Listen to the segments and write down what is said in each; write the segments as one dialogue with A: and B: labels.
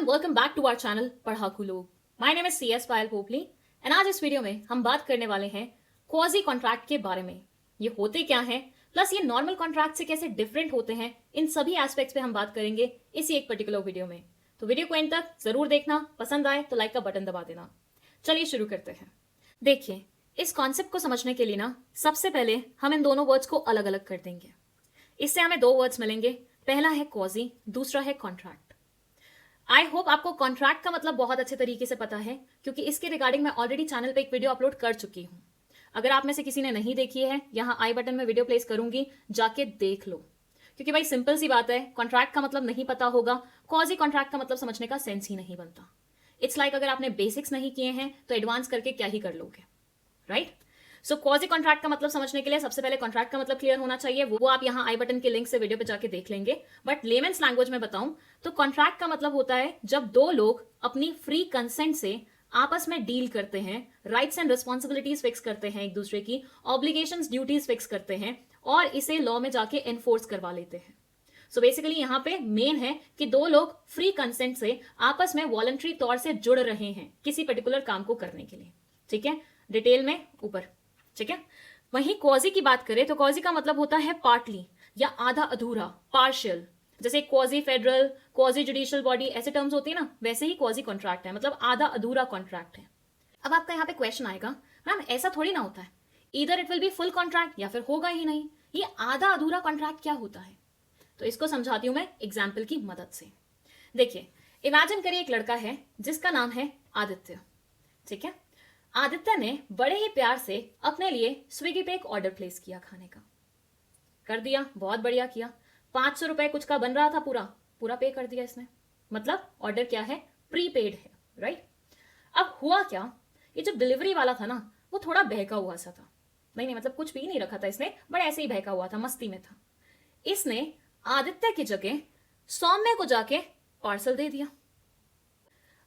A: Welcome back to our channel Padhaku Log. My name is CS Payal Popli and आज इस video में हम बात करने वाले हैं क्वाजी कॉन्ट्रैक्ट के बारे में। ये होते क्या हैं, प्लस ये नॉर्मल कॉन्ट्रैक्ट से कैसे डिफरेंट होते हैं, इन सभी एस्पेक्ट्स पे हम बात करेंगे इसी एक पर्टिकुलर वीडियो में। तो वीडियो को एंड तक जरूर देखना, पसंद आए तो लाइक का बटन दबा देना। चलिए शुरू करते हैं। देखिए, इस कॉन्सेप्ट को समझने के लिए ना सबसे पहले हम इन दोनों वर्ड्स को अलग अलग कर देंगे। इससे हमें दो वर्ड्स मिलेंगे, पहला है क्वाजी, दूसरा है कॉन्ट्रैक्ट। आई होप आपको कॉन्ट्रैक्ट का मतलब बहुत अच्छे तरीके से पता है, क्योंकि इसके रिगार्डिंग मैं ऑलरेडी चैनल पे एक वीडियो अपलोड कर चुकी हूं। अगर आप में से किसी ने नहीं देखी है, यहां आई बटन में वीडियो प्लेस करूंगी, जाके देख लो। क्योंकि भाई सिंपल सी बात है, कॉन्ट्रैक्ट का मतलब नहीं पता होगा, क्वाजी कॉन्ट्रैक्ट का मतलब समझने का सेंस ही नहीं बनता। इट्स लाइक अगर आपने बेसिक्स नहीं किए हैं तो एडवांस करके क्या ही कर लोगे, राइट? सो क्वाजी कॉन्ट्रैक्ट का मतलब समझने के लिए सबसे पहले कॉन्ट्रैक्ट का मतलब क्लियर होना चाहिए। वो आप यहाँ आई बटन के लिंक से वीडियो पे जाके देख लेंगे। बट लेमेंस लैंग्वेज में बताऊं तो कॉन्ट्रैक्ट का मतलब होता है जब दो लोग अपनी फ्री कंसेंट से आपस में डील करते हैं, राइट्स एंड रिस्पॉन्सिबिलिटीज फिक्स करते हैं एक दूसरे की, ऑब्लिगेशंस ड्यूटीज फिक्स करते हैं और इसे लॉ में जाके एनफोर्स करवा लेते हैं। सो बेसिकली यहाँ पे मेन है कि दो लोग फ्री कंसेंट से आपस में वॉलंटरी तौर से जुड़ रहे हैं किसी पर्टिकुलर काम को करने के लिए। ठीक है, डिटेल में ऊपर। ठीक है, वहीं क्वाजी की बात करें तो क्वाजी का मतलब होता है पार्टली या आधा अधूरा, पार्शियल। जैसे quasi federal, quasi judicial body, ऐसे टर्म्स होती है ना, वैसे ही क्वाजी कॉन्ट्रैक्ट है, मतलब आधा अधूरा कॉन्ट्रैक्ट है। अब आपका यहाँ पे क्वेश्चन आएगा, मैम ऐसा थोड़ी ना होता है, इधर it will be full contract या फिर होगा ही नहीं, ये आधा अधूरा कॉन्ट्रैक्ट क्या होता है? तो इसको समझाती हूं मैं एग्जाम्पल की मदद से। देखिए, इमेजिन करिए एक लड़का है जिसका नाम है आदित्य। ठीक है, आदित्य ने बड़े ही प्यार से अपने लिए स्विगी पे एक ऑर्डर प्लेस किया खाने का। कर दिया, बहुत बढ़िया किया। 500 रुपए कुछ का बन रहा था, पूरा पूरा पे कर दिया इसने। मतलब ऑर्डर क्या है, प्रीपेड है, राइट? अब हुआ क्या, ये जो डिलीवरी वाला था ना, वो थोड़ा बहका हुआ सा था। नहीं मतलब कुछ भी नहीं रखा था इसने, बट ऐसे ही बहका हुआ था, मस्ती में था। इसने आदित्य की जगह सौम्य को जाके पार्सल दे दिया।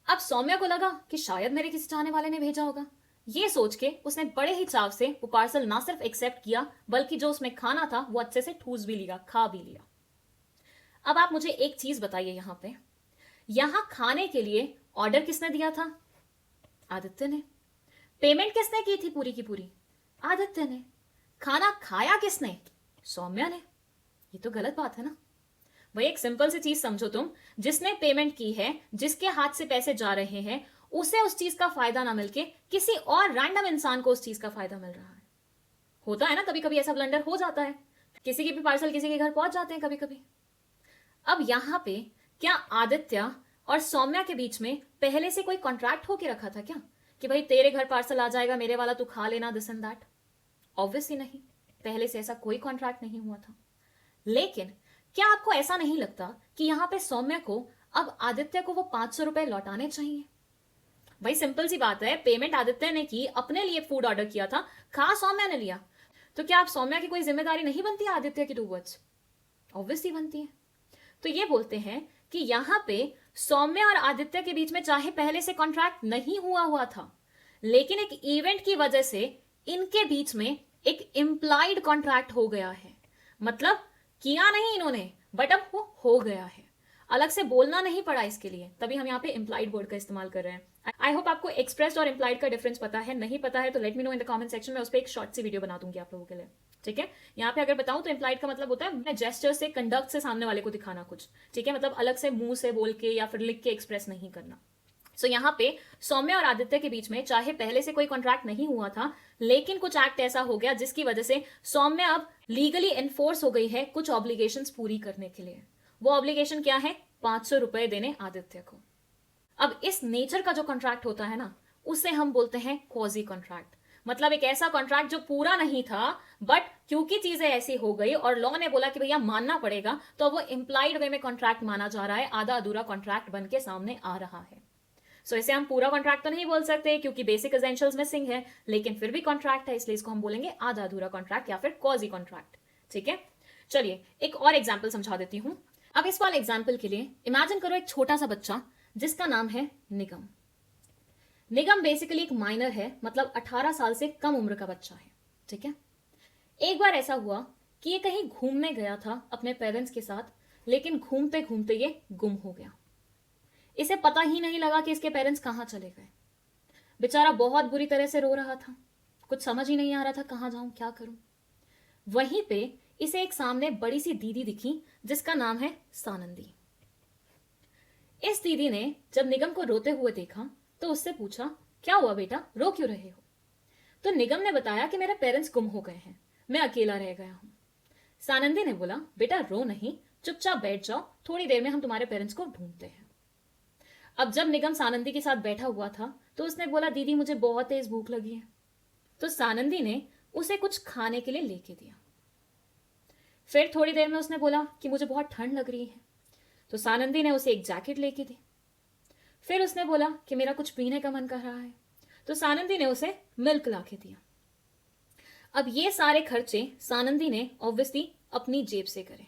A: अब सौम्या को लगा कि शायद मेरे किसी चाहने वाले ने भेजा होगा। ये सोच के उसने बड़े ही चाव से वो पार्सल ना सिर्फ एक्सेप्ट किया, बल्कि जो उसमें खाना था वो अच्छे से ठूस भी लिया, खा भी लिया। अब आप मुझे एक चीज बताइए, यहां खाने के लिए ऑर्डर किसने दिया था? आदित्य ने। पेमेंट किसने की थी पूरी की पूरी? आदित्य ने। खाना खाया किसने? सौम्या ने। ये तो गलत बात है ना भाई। एक सिंपल सी चीज समझो तुम, जिसने पेमेंट की है, जिसके हाथ से पैसे जा रहे हैं, उसे उस चीज का फायदा ना मिलके किसी और रैंडम इंसान को उस चीज का फायदा मिल रहा है। होता है ना, कभी कभी ऐसा ब्लंडर हो जाता है, किसी के भी पार्सल किसी के घर पहुंच जाते हैं कभी कभी। अब यहां पे क्या आदित्य और सौम्या के बीच में पहले से कोई कॉन्ट्रैक्ट होके रखा था क्या, कि भाई तेरे घर पार्सल आ जाएगा, मेरे वाला तू खा लेना, दिस एंड दैट? ऑब्वियसली नहीं, पहले से ऐसा कोई कॉन्ट्रैक्ट नहीं हुआ था। लेकिन क्या आपको ऐसा नहीं लगता कि यहां पे सौम्या को अब आदित्य को वो 500 रुपए लौटाने चाहिए? भाई सिंपल सी बात है, पेमेंट आदित्य ने की, अपने लिए फूड ऑर्डर किया था, खा सौम्या ने लिया, तो क्या आप सौम्या की कोई जिम्मेदारी नहीं बनती है आदित्य की टूवर्ड्स? ऑब्वियसली बनती है। तो ये बोलते हैं कि यहां पे सौम्या और आदित्य के बीच में चाहे पहले से कॉन्ट्रैक्ट नहीं हुआ था, लेकिन एक इवेंट की वजह से इनके बीच में एक इंप्लाइड कॉन्ट्रैक्ट हो गया है। मतलब किया नहीं इन्होंने, बट अब वो हो गया है, अलग से बोलना नहीं पड़ा इसके लिए, तभी हम यहाँ पे इंप्लाइड वर्ड का इस्तेमाल कर रहे हैं। आई होप आपको एक्सप्रेस्ड और इंप्लाइड का डिफरेंस पता है। नहीं पता है तो let me know in the comment section में, उस पर एक शॉर्ट सी वीडियो बना दूंगी आप लोगों के लिए। ठीक है, यहाँ पे अगर बताऊं तो इंप्लाइड का मतलब होता है मैं जेस्चर से, कंडक्ट से सामने वाले को दिखाना कुछ। ठीक है, मतलब अलग से मुंह से बोल के या फिर लिख के एक्सप्रेस नहीं करना। सो यहाँ पे सौम्या और आदित्य के बीच में चाहे पहले से कोई कॉन्ट्रैक्ट नहीं हुआ था, लेकिन कुछ एक्ट ऐसा हो गया जिसकी वजह से सौम्या अब लीगली एनफोर्स हो गई है कुछ ऑब्लिगेशंस पूरी करने के लिए। वो ऑब्लिगेशन क्या है? 500 रुपए देने आदित्य को। अब इस नेचर का जो कॉन्ट्रैक्ट होता है ना, उसे हम बोलते हैं क्वाजी कॉन्ट्रैक्ट। मतलब एक ऐसा कॉन्ट्रैक्ट जो पूरा नहीं था, बट क्योंकि चीजें ऐसी हो गई और लॉ ने बोला कि भैया मानना पड़ेगा, तो वो इंप्लाइड वे में कॉन्ट्रैक्ट माना जा रहा है, आधा अधूरा कॉन्ट्रैक्ट बन के सामने आ रहा है। सो इसे हम पूरा कॉन्ट्रैक्ट तो नहीं बोल सकते क्योंकि बेसिक एसेंशियल्स मिसिंग है, लेकिन फिर भी कॉन्ट्रैक्ट है, इसलिए इसको हम बोलेंगे आधा अधूरा कॉन्ट्रैक्ट या फिर क्वाजी कॉन्ट्रैक्ट। ठीक है, चलिए एक और एग्जाम्पल समझा देती हूं। अब इस वाले एग्जाम्पल के लिए इमेजिन करो एक छोटा सा बच्चा जिसका नाम है निगम। निगम बेसिकली एक माइनर है, मतलब 18 साल से कम उम्र का बच्चा है। ठीक है, एक बार ऐसा हुआ कि ये कहीं घूमने गया था अपने पेरेंट्स के साथ, लेकिन घूमते घूमते ये गुम हो गया। इसे पता ही नहीं लगा कि इसके पेरेंट्स कहाँ चले गए। बेचारा बहुत बुरी तरह से रो रहा था, कुछ समझ ही नहीं आ रहा था कहाँ जाऊं, क्या करूं। वहीं पे इसे एक सामने बड़ी सी दीदी दिखी जिसका नाम है सानंदी। इस दीदी ने जब निगम को रोते हुए देखा तो उससे पूछा, क्या हुआ बेटा, रो क्यों रहे हो? तो निगम ने बताया कि मेरे पेरेंट्स गुम हो गए हैं, मैं अकेला रह गया हूं। सानंदी ने बोला, बेटा रो नहीं, चुपचाप बैठ जाओ, थोड़ी देर में हम तुम्हारे पेरेंट्स को ढूंढते हैं। अब जब निगम सानंदी के साथ बैठा हुआ था तो उसने बोला, दीदी मुझे बहुत तेज भूख लगी है। तो सानंदी ने उसे कुछ खाने के लिए लेके दिया। फिर थोड़ी देर में उसने बोला कि मुझे बहुत ठंड लग रही है। तो सानंदी ने उसे एक जैकेट लेके दी। फिर उसने बोला कि मेरा कुछ पीने का मन कर रहा है। तो सानंदी ने उसे मिल्क लाके दिया। अब ये सारे खर्चे सानंदी ने ऑब्वियसली अपनी जेब से करे।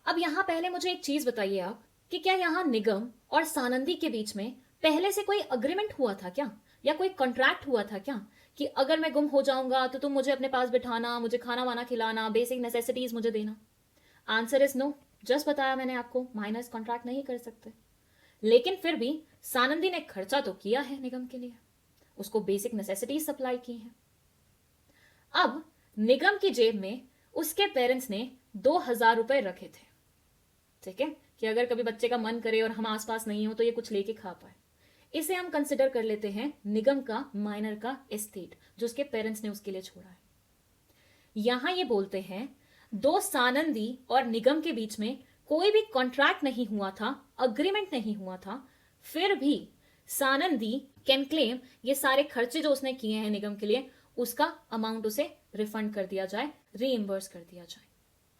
A: अब यहां पहले मुझे एक चीज बताइए आप कि क्या यहां निगम और सानंदी के बीच में पहले से कोई अग्रीमेंट हुआ था क्या, या कोई कॉन्ट्रैक्ट हुआ था क्या कि अगर मैं गुम हो जाऊंगा तो तुम मुझे अपने पास बिठाना, मुझे खाना वाना खिलाना, बेसिक नेसेसिटीज मुझे देना? Answer is no. जस्ट बताया मैंने आपको, माइनर्स कॉन्ट्रैक्ट नहीं कर सकते। लेकिन फिर भी सानंदी ने खर्चा तो किया है निगम के लिए, उसको बेसिक नेसेसिटीज सप्लाई की है। अब निगम की जेब में उसके पेरेंट्स ने 2,000 रुपए रखे थे, ठीक है, कि अगर कभी बच्चे का मन करे और हम आसपास नहीं हो तो ये कुछ लेके खा पाए। इसे हम कंसिडर कर लेते हैं निगम का माइनर का एस्टेट जो उसके पेरेंट्स ने उसके लिए छोड़ा है। यहां ये बोलते हैं दो सानंदी और निगम के बीच में कोई भी कॉन्ट्रैक्ट नहीं हुआ था, अग्रीमेंट नहीं हुआ था, फिर भी सानंदी कैन क्लेम ये सारे खर्चे जो उसने किए हैं निगम के लिए, उसका अमाउंट उसे रिफंड कर दिया जाए, रीइंबर्स कर दिया जाए।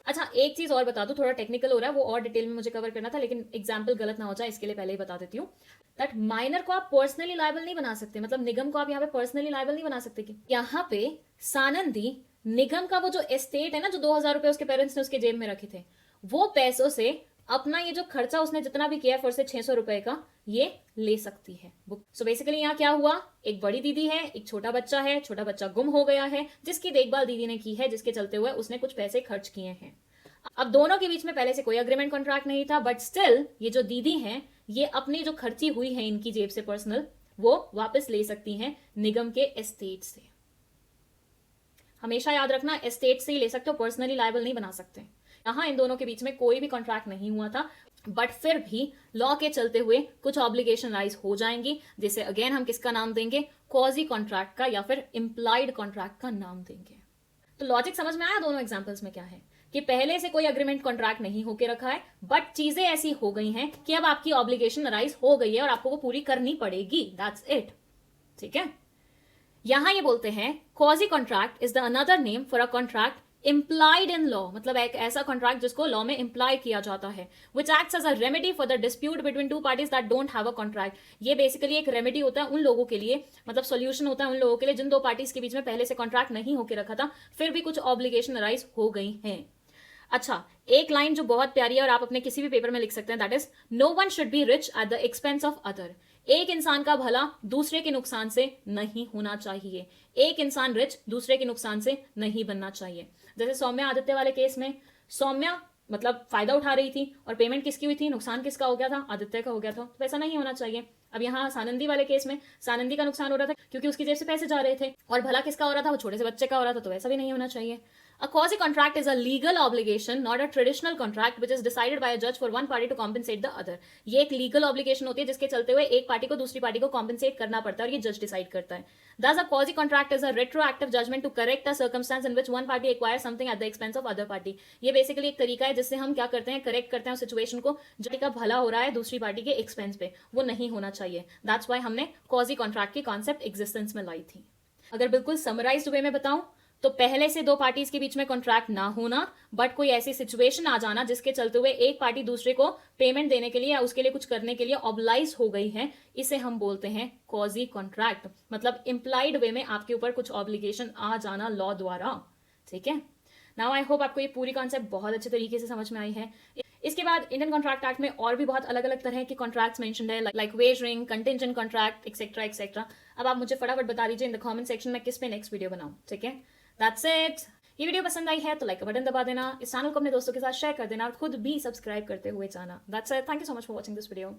A: अच्छा, एक चीज और बता दूं, थोड़ा टेक्निकल हो रहा है, वो और डिटेल में मुझे कवर करना था, लेकिन एग्जाम्पल गलत ना हो जाए इसके लिए पहले ही बता देती हूँ दैट माइनर को आप पर्सनली लायबल नहीं बना सकते, मतलब निगम को आप यहाँ पे पर्सनली लायबल नहीं बना सकते। कि यहाँ पे सानंदी निगम का वो जो एस्टेट है ना, जो 2,000 रुपए उसके पेरेंट्स ने उसके जेब में रखे थे, वो पैसों से अपना ये जो खर्चा उसने जितना भी किया, फिर से 600 रुपए का, ये ले सकती है। सो बेसिकली यहाँ क्या हुआ, एक बड़ी दीदी है, एक छोटा बच्चा है, छोटा बच्चा गुम हो गया है जिसकी देखभाल दीदी ने की है, जिसके चलते हुए उसने कुछ पैसे खर्च किए हैं। अब दोनों के बीच में पहले से कोई अग्रीमेंट कॉन्ट्रैक्ट नहीं था, बट स्टिल ये जो दीदी हैं ये अपनी जो खर्ची हुई है इनकी जेब से पर्सनल, वो वापस ले सकती हैं निगम के एस्टेट से। हमेशा याद रखना, एस्टेट से ही ले सकते हो, पर्सनली लायबल नहीं बना सकते। यहां इन दोनों के बीच में कोई भी कॉन्ट्रैक्ट नहीं हुआ था, बट फिर भी लॉ के चलते हुए कुछ ऑब्लिगेशन राइज हो जाएंगी, जिसे अगेन हम किसका नाम देंगे, क्वाजी कॉन्ट्रैक्ट का या फिर इंप्लाइड कॉन्ट्रैक्ट का नाम देंगे। तो लॉजिक समझ में आया दोनों एग्जांपल्स में क्या है, कि पहले से कोई अग्रीमेंट कॉन्ट्रैक्ट नहीं होके रखा है, बट चीजें ऐसी हो गई हैं कि अब आपकी ऑब्लिगेशन राइज हो गई है और आपको वो पूरी करनी पड़ेगी, दैट्स इट। ठीक है, यहां ये बोलते हैं quasi contract is the another name for a contract implied in law, मतलब एक ऐसा कॉन्ट्रैक्ट जिसको लॉ में इंप्लाई किया जाता है, which acts as a remedy for the dispute between two parties that don't have a contract। ये basically एक रेमेडी होता है उन लोगों के लिए, मतलब सोल्यूशन होता है उन लोगों के लिए जिन दो पार्टीज के बीच में पहले से कॉन्ट्रैक्ट नहीं होकर रखा था, फिर भी कुछ ऑब्लिगेशन राइज हो गई हैं। अच्छा, एक लाइन जो बहुत प्यारी है और आप अपने किसी भी पेपर में लिख सकते हैं, that is no one should be rich at the expense of other. एक इंसान का भला दूसरे के नुकसान से नहीं होना चाहिए, एक इंसान रिच दूसरे के नुकसान से नहीं बनना चाहिए। जैसे सौम्या आदित्य वाले केस में सौम्या मतलब फायदा उठा रही थी और पेमेंट किसकी हुई थी, नुकसान किसका हो गया था, आदित्य का हो गया था, तो वैसा नहीं होना चाहिए। अब यहाँ सानंदी वाले केस में सानंदी का नुकसान हो रहा था क्योंकि उसकी जेब से पैसे जा रहे थे, और भला किसका हो रहा था, वो छोटे से बच्चे का हो रहा था, तो वैसा भी नहीं होना चाहिए। A quasi contract is a legal obligation, not a traditional contract, which is decided by a judge for one party to compensate the other। ये एक लीगल ऑब्लिगेशन होती है जिसके चलते हुए एक पार्टी को दूसरी पार्टी को कॉम्पेंसेट करना पड़ता है और ये जज डिसाइड करता है। Thus, a quasi contract is a retroactive judgment to correct a circumstance in which one party acquires something at the expense of other party। ये बेसिकली एक तरीका है जिससे हम क्या करते हैं, करेक्ट करते हैं उस सिचुएशन को जो का भला हो रहा है दूसरी पार्टी के एक्सपेंस पे, वो नहीं होना चाहिए। दैट्स वाई हमने क्वाजी कॉन्ट्रैक्ट की कॉन्सेप्ट एग्जिस्टेंस में लाई थी। अगर बिल्कुल समराइज्ड वे में बताऊं तो पहले से दो पार्टीज के बीच में कॉन्ट्रैक्ट ना होना, बट कोई ऐसी सिचुएशन आ जाना जिसके चलते हुए एक पार्टी दूसरे को पेमेंट देने के लिए या उसके लिए कुछ करने के लिए ऑब्लाइज हो गई है, इसे हम बोलते हैं क्वाजी कॉन्ट्रैक्ट, मतलब इंप्लाइड वे में आपके ऊपर कुछ ऑब्लिगेशन आ जाना लॉ द्वारा। ठीक है, नाउ आई होप आपको ये पूरी कॉन्सेप्ट बहुत अच्छे तरीके से समझ में आई है। इसके बाद इंडियन कॉन्ट्रैक्ट एक्ट में और भी बहुत अलग अलग तरह के कॉन्ट्रैक्ट्स मेंशन्ड है, like wagering, contingent contract, etcetera etcetera. अब आप मुझे फटाफट बता दीजिए इन द कमेंट सेक्शन में किस पे नेक्स्ट वीडियो बनाऊं। ठीक है, दैट्स इट। ये वीडियो पसंद आई है तो लाइक का बटन दबा देना, इस चैनल को अपने दोस्तों के साथ शेयर कर देना और खुद भी सब्सक्राइब करते हुए जाना। That's it, thank you so much for watching this video.